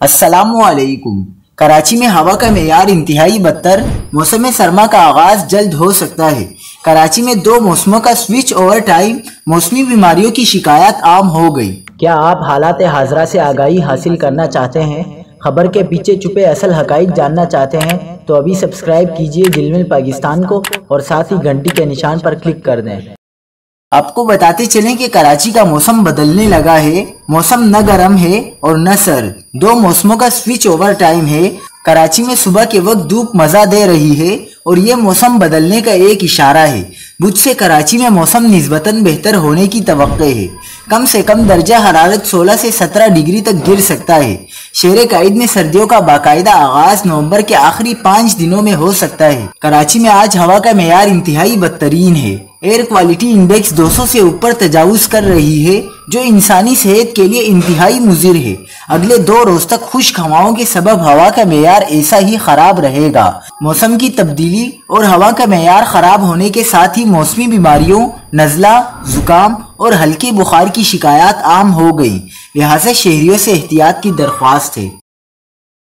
السلام علیکم۔ کراچی میں ہوا کا معیار انتہائی بدتر، موسم سرما کا آغاز جلد ہو سکتا ہے۔ کراچی میں 2 موسموں کا سوئچ اوور ٹائم، موسمی بیماریوں کی شکایات عام ہو گئی۔ کیا آپ حالات حاضرہ سے آگاہی حاصل کرنا چاہتے ہیں؟ خبر کے پیچھے چھپے اصل حقائق جاننا چاہتے ہیں تو ابھی سبسکرائب کیجئے دل مل پاکستان کو اور ساتھ ہی گھنٹی کے نشان پر کلک کر دیں۔ آپ کو بتاتے چلیں کہ کراچی کا موسم بدلنے لگا ہے۔ موسم نہ گرم ہے اور نہ سرد، 2 موسموں کا سوئچ اوور ٹائم ہے۔ کراچی میں صبح کے وقت دھوپ مزہ دے رہی ہے اور یہ موسم بدلنے کا ایک اشارہ ہے۔ بدھ سے کراچی میں موسم نسبتاً بہتر ہونے کی توقع ہے۔ کم سے کم درجہ حرارت 16 سے 17 ڈگری تک گر سکتا ہے۔ شہر قائد میں سردیوں کا باقاعدہ آغاز نومبر کے آخری 5 دنوں میں ہو سکتا ہے۔ کراچی میں آج ہوا کا معیار انتہائی بدترین ہے۔ ایئر کوالٹی انڈیکس 200 سے اوپر تجاوز کر رہی ہے، جو انسانی صحت کے لیے انتہائی مضر ہے۔ اگلے 2 روز تک خشک ہواؤں کے سبب ہوا کا معیار ایسا ہی خراب رہے گا۔ موسم کی تبدیلی اور ہوا کا معیار خراب ہونے کے ساتھ ہی موسمی بیماریوں، نزلہ، زکام اور ہلکے بخار کی شکایات عام ہو گئی، لہٰذا شہریوں سے احتیاط کی درخواست ہے۔